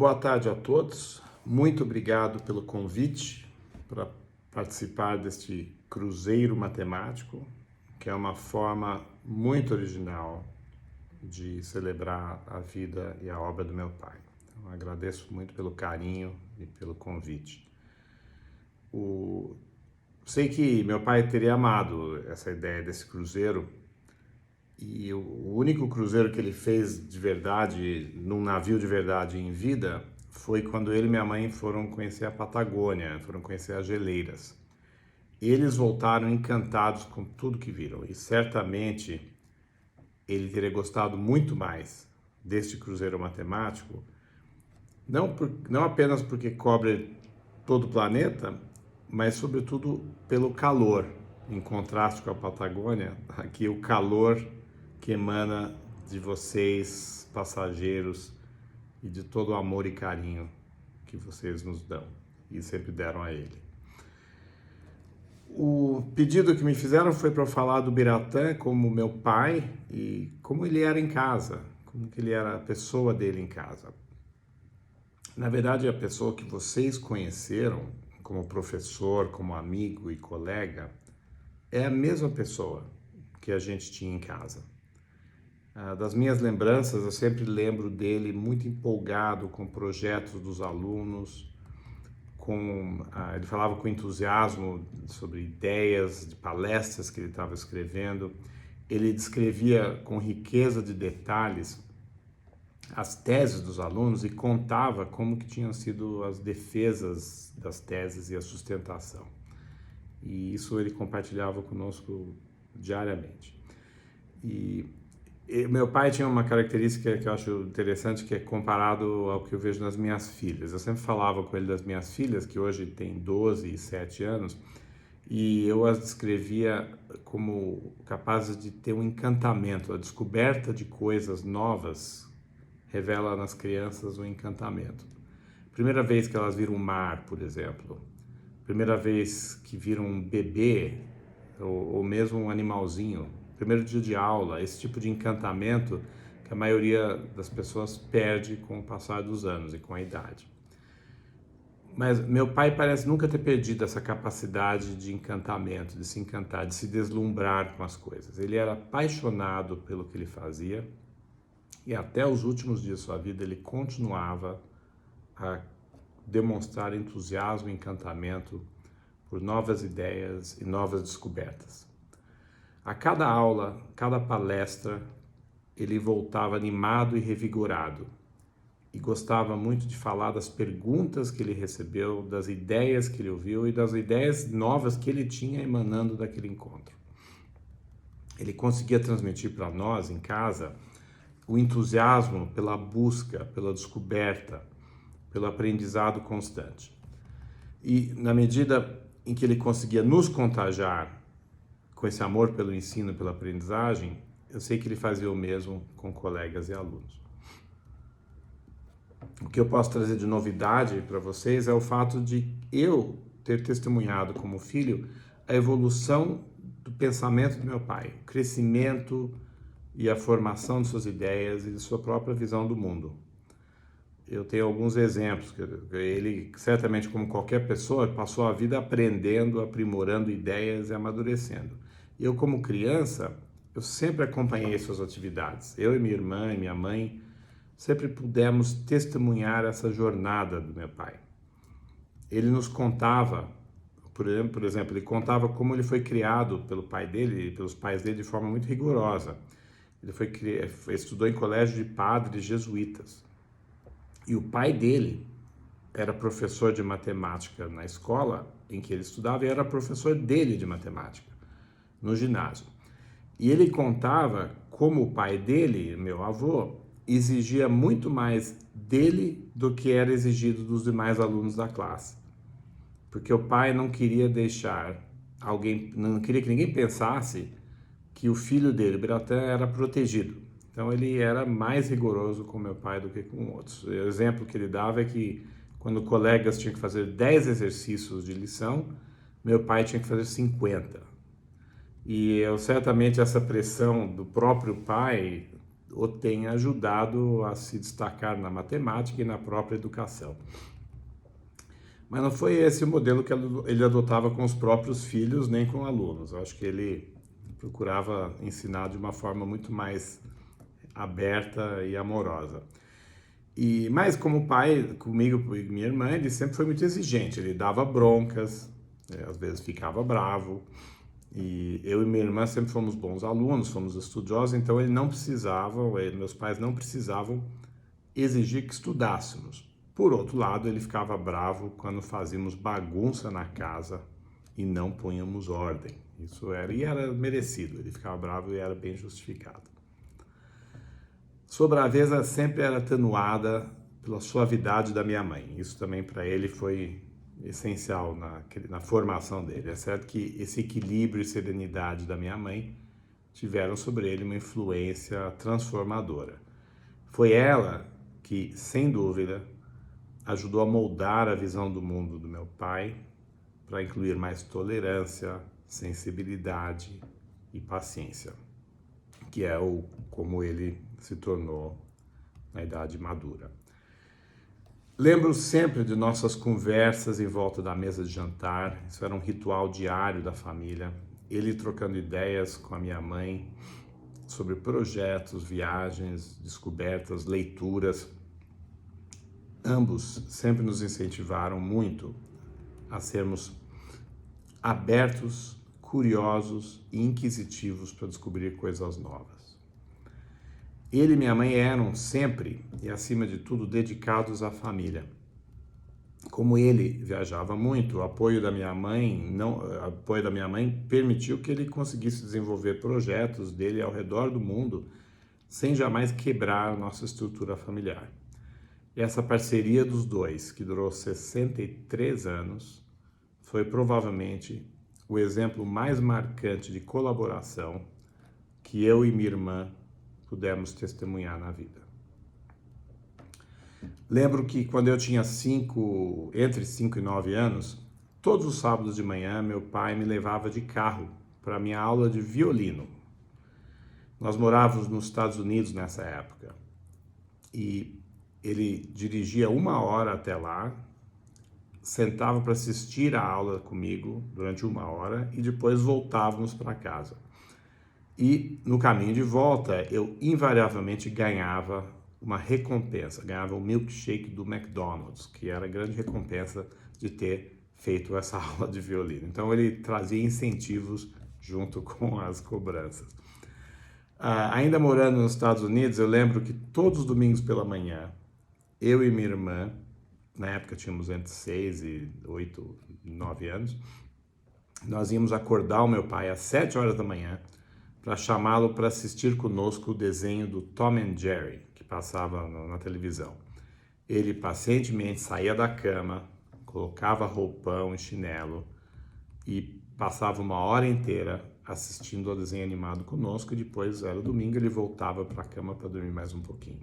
Boa tarde a todos. Muito obrigado pelo convite para participar deste cruzeiro matemático, que é uma forma muito original de celebrar a vida e a obra do meu pai. Então, agradeço muito pelo carinho e pelo convite. Sei que meu pai teria amado essa ideia desse cruzeiro, e o único cruzeiro que ele fez de verdade, num navio de verdade em vida, foi quando ele e minha mãe foram conhecer a Patagônia, foram conhecer as geleiras. Eles voltaram encantados com tudo que viram, e certamente ele teria gostado muito mais deste cruzeiro matemático, não apenas porque cobre todo o planeta, mas sobretudo pelo calor. Em contraste com a Patagônia, aqui o calor que emana de vocês, passageiros, e de todo o amor e carinho que vocês nos dão e sempre deram a ele. O pedido que me fizeram foi para eu falar do Biratã como meu pai e como ele era em casa, como que ele era a pessoa dele em casa. Na verdade, a pessoa que vocês conheceram como professor, como amigo e colega, é a mesma pessoa que a gente tinha em casa. Das minhas lembranças, eu sempre lembro dele muito empolgado com projetos dos alunos, ele falava com entusiasmo sobre ideias de palestras que ele estava escrevendo. Ele descrevia com riqueza de detalhes as teses dos alunos e contava como que tinham sido as defesas das teses e a sustentação. E isso ele compartilhava conosco diariamente. E meu pai tinha uma característica que eu acho interessante, que é comparado ao que eu vejo nas minhas filhas. Eu sempre falava com ele das minhas filhas, que hoje têm 12 e 7 anos, e eu as descrevia como capazes de ter um encantamento. A descoberta de coisas novas revela nas crianças um encantamento. Primeira vez que elas viram o mar, por exemplo, primeira vez que viram um bebê, ou mesmo um animalzinho, primeiro dia de aula, esse tipo de encantamento que a maioria das pessoas perde com o passar dos anos e com a idade. Mas meu pai parece nunca ter perdido essa capacidade de encantamento, de se encantar, de se deslumbrar com as coisas. Ele era apaixonado pelo que ele fazia e até os últimos dias de sua vida ele continuava a demonstrar entusiasmo e encantamento por novas ideias e novas descobertas. A cada aula, cada palestra, ele voltava animado e revigorado e gostava muito de falar das perguntas que ele recebeu, das ideias que ele ouviu e das ideias novas que ele tinha emanando daquele encontro. Ele conseguia transmitir para nós em casa o entusiasmo pela busca, pela descoberta, pelo aprendizado constante. E na medida em que ele conseguia nos contagiar com esse amor pelo ensino, pela aprendizagem, eu sei que ele fazia o mesmo com colegas e alunos. O que eu posso trazer de novidade para vocês é o fato de eu ter testemunhado como filho a evolução do pensamento do meu pai, o crescimento e a formação de suas ideias e de sua própria visão do mundo. Eu tenho alguns exemplos. Ele, certamente, como qualquer pessoa, passou a vida aprendendo, aprimorando ideias e amadurecendo. Eu, como criança, eu sempre acompanhei suas atividades. Eu e minha irmã e minha mãe sempre pudemos testemunhar essa jornada do meu pai. Ele nos contava, por exemplo, ele contava como ele foi criado pelo pai dele e pelos pais dele de forma muito rigorosa. Ele estudou em colégio de padres jesuítas. E o pai dele era professor de matemática na escola em que ele estudava e era professor dele de matemática no ginásio. E ele contava como o pai dele, meu avô, exigia muito mais dele do que era exigido dos demais alunos da classe. Porque o pai não queria não queria que ninguém pensasse que o filho dele, Biratã, era protegido. Então ele era mais rigoroso com meu pai do que com outros. O exemplo que ele dava é que quando colegas tinham que fazer 10 exercícios de lição, meu pai tinha que fazer 50. E certamente essa pressão do próprio pai o tenha ajudado a se destacar na matemática e na própria educação. Mas não foi esse o modelo que ele adotava com os próprios filhos, nem com alunos. Eu acho que ele procurava ensinar de uma forma muito mais aberta e amorosa. Mas como pai, comigo e minha irmã, ele sempre foi muito exigente. Ele dava broncas, às vezes ficava bravo. E eu e minha irmã sempre fomos bons alunos, fomos estudiosos, então meus pais não precisavam exigir que estudássemos. Por outro lado, ele ficava bravo quando fazíamos bagunça na casa e não punhamos ordem. E era merecido, ele ficava bravo e era bem justificado. Sua braveza sempre era atenuada pela suavidade da minha mãe. Isso também para ele foi essencial na formação dele. É certo que esse equilíbrio e serenidade da minha mãe tiveram sobre ele uma influência transformadora. Foi ela que, sem dúvida, ajudou a moldar a visão do mundo do meu pai para incluir mais tolerância, sensibilidade e paciência, que é como ele se tornou na idade madura. Lembro sempre de nossas conversas em volta da mesa de jantar. Isso era um ritual diário da família. Ele trocando ideias com a minha mãe sobre projetos, viagens, descobertas, leituras. Ambos sempre nos incentivaram muito a sermos abertos, curiosos e inquisitivos para descobrir coisas novas. Ele e minha mãe eram sempre, e acima de tudo, dedicados à família. Como ele viajava muito, o apoio da minha mãe permitiu que ele conseguisse desenvolver projetos dele ao redor do mundo sem jamais quebrar a nossa estrutura familiar. E essa parceria dos dois, que durou 63 anos, foi provavelmente o exemplo mais marcante de colaboração que eu e minha irmã pudemos testemunhar na vida. Lembro que quando eu tinha entre 5 e 9 anos, todos os sábados de manhã meu pai me levava de carro para a minha aula de violino. Nós morávamos nos Estados Unidos nessa época e ele dirigia 1 hora até lá, sentava para assistir a aula comigo durante 1 hora e depois voltávamos para casa. E no caminho de volta, eu invariavelmente ganhava uma recompensa, ganhava um milkshake do McDonald's, que era a grande recompensa de ter feito essa aula de violino. Então ele trazia incentivos junto com as cobranças. Ainda morando nos Estados Unidos, eu lembro que todos os domingos pela manhã, eu e minha irmã, na época tínhamos entre 6 e 8, 9 anos, nós íamos acordar o meu pai às 7 horas da manhã para chamá-lo para assistir conosco o desenho do Tom and Jerry, que passava na televisão. Ele pacientemente saía da cama, colocava roupão e chinelo e passava 1 hora inteira assistindo ao desenho animado conosco e depois, era domingo, ele voltava para a cama para dormir mais um pouquinho.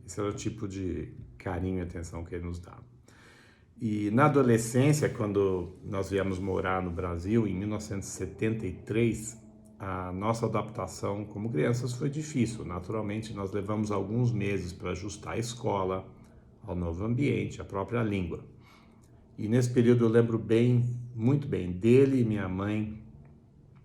Esse era o tipo de carinho e atenção que ele nos dava. E na adolescência, quando nós viemos morar no Brasil, em 1973, a nossa adaptação como crianças foi difícil. Naturalmente, nós levamos alguns meses para ajustar a escola, ao novo ambiente, à própria língua. E nesse período eu lembro muito bem, dele e minha mãe,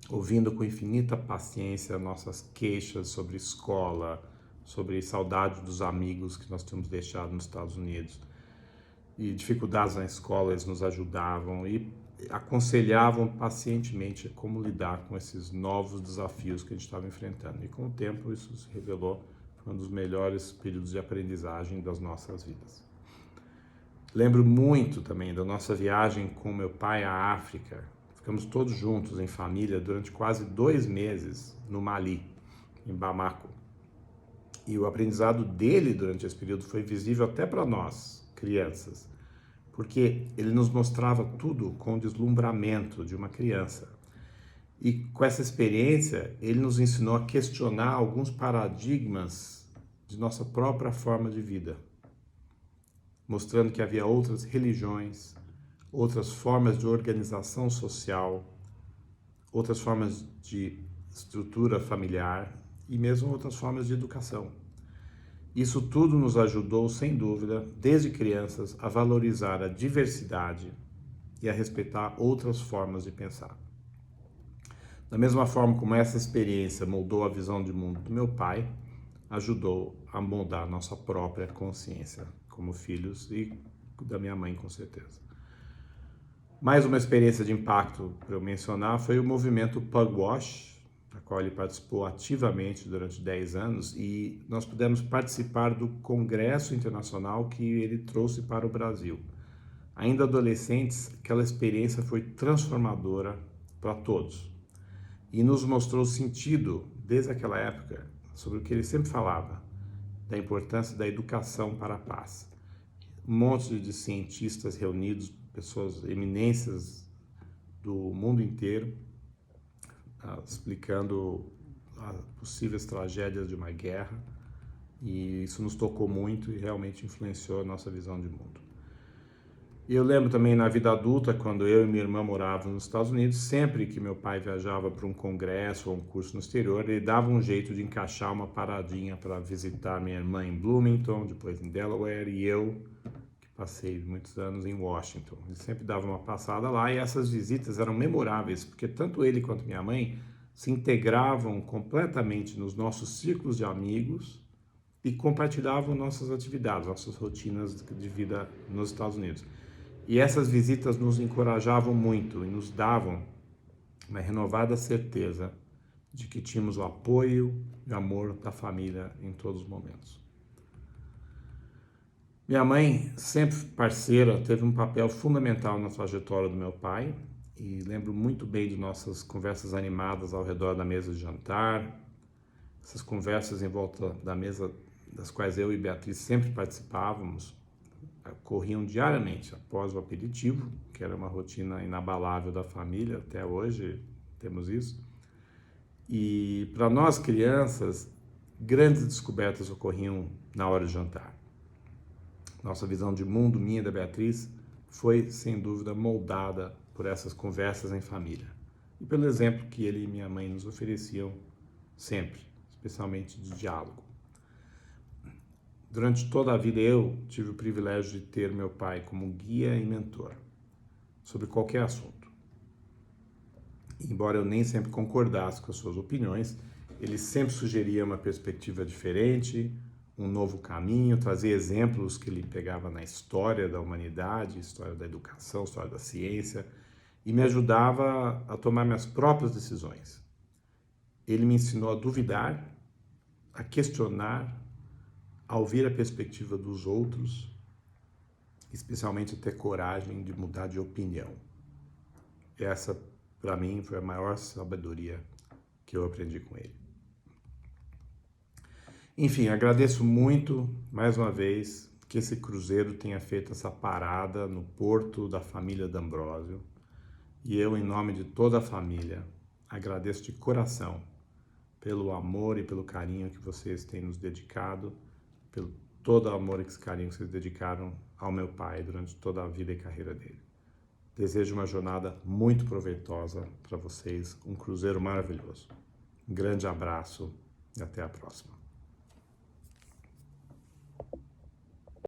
ouvindo com infinita paciência nossas queixas sobre escola, sobre saudade dos amigos que nós tínhamos deixado nos Estados Unidos. E dificuldades na escola, eles nos ajudavam e aconselhavam pacientemente como lidar com esses novos desafios que a gente estava enfrentando. E com o tempo isso se revelou um dos melhores períodos de aprendizagem das nossas vidas. Lembro muito também da nossa viagem com meu pai à África. Ficamos todos juntos em família durante quase 2 meses no Mali, em Bamako. E o aprendizado dele durante esse período foi visível até para nós, crianças, porque ele nos mostrava tudo com o deslumbramento de uma criança. E com essa experiência, ele nos ensinou a questionar alguns paradigmas de nossa própria forma de vida, mostrando que havia outras religiões, outras formas de organização social, outras formas de estrutura familiar e mesmo outras formas de educação. Isso tudo nos ajudou, sem dúvida, desde crianças, a valorizar a diversidade e a respeitar outras formas de pensar. Da mesma forma como essa experiência moldou a visão de mundo do meu pai, ajudou a moldar nossa própria consciência como filhos e da minha mãe, com certeza. Mais uma experiência de impacto para eu mencionar foi o movimento Pugwash, da qual ele participou ativamente durante 10 anos, e nós pudemos participar do congresso internacional que ele trouxe para o Brasil. Ainda adolescentes, aquela experiência foi transformadora para todos e nos mostrou sentido, desde aquela época, sobre o que ele sempre falava, da importância da educação para a paz. Um monte de cientistas reunidos, pessoas, eminências do mundo inteiro, explicando as possíveis tragédias de uma guerra, e isso nos tocou muito e realmente influenciou a nossa visão de mundo. E eu lembro também na vida adulta, quando eu e minha irmã moravam nos Estados Unidos, sempre que meu pai viajava para um congresso ou um curso no exterior, ele dava um jeito de encaixar uma paradinha para visitar minha irmã em Bloomington, depois em Delaware, e eu, que passei muitos anos em Washington. Ele sempre dava uma passada lá e essas visitas eram memoráveis, porque tanto ele quanto minha mãe se integravam completamente nos nossos círculos de amigos e compartilhavam nossas atividades, nossas rotinas de vida nos Estados Unidos. E essas visitas nos encorajavam muito e nos davam uma renovada certeza de que tínhamos o apoio e o amor da família em todos os momentos. Minha mãe, sempre parceira, teve um papel fundamental na trajetória do meu pai, e lembro muito bem de nossas conversas animadas ao redor da mesa de jantar, essas conversas em volta da mesa das quais eu e Beatriz sempre participávamos, ocorriam diariamente após o aperitivo, que era uma rotina inabalável da família, até hoje temos isso. E para nós crianças, grandes descobertas ocorriam na hora de jantar. Nossa visão de mundo, minha e da Beatriz, foi sem dúvida moldada por essas conversas em família e pelo exemplo que ele e minha mãe nos ofereciam sempre, especialmente de diálogo. Durante toda a vida eu tive o privilégio de ter meu pai como guia e mentor sobre qualquer assunto. Embora eu nem sempre concordasse com as suas opiniões, ele sempre sugeria uma perspectiva diferente, um novo caminho, trazia exemplos que ele pegava na história da humanidade, história da educação, história da ciência, e me ajudava a tomar minhas próprias decisões. Ele me ensinou a duvidar, a questionar, a ouvir a perspectiva dos outros, especialmente a ter coragem de mudar de opinião. Essa, para mim, foi a maior sabedoria que eu aprendi com ele. Enfim, agradeço muito, mais uma vez, que esse cruzeiro tenha feito essa parada no porto da família D'Ambrosio. E eu, em nome de toda a família, agradeço de coração pelo amor e pelo carinho que vocês têm nos dedicado, pelo todo o amor e esse carinho que vocês dedicaram ao meu pai durante toda a vida e carreira dele. Desejo uma jornada muito proveitosa para vocês, um cruzeiro maravilhoso. Um grande abraço e até a próxima.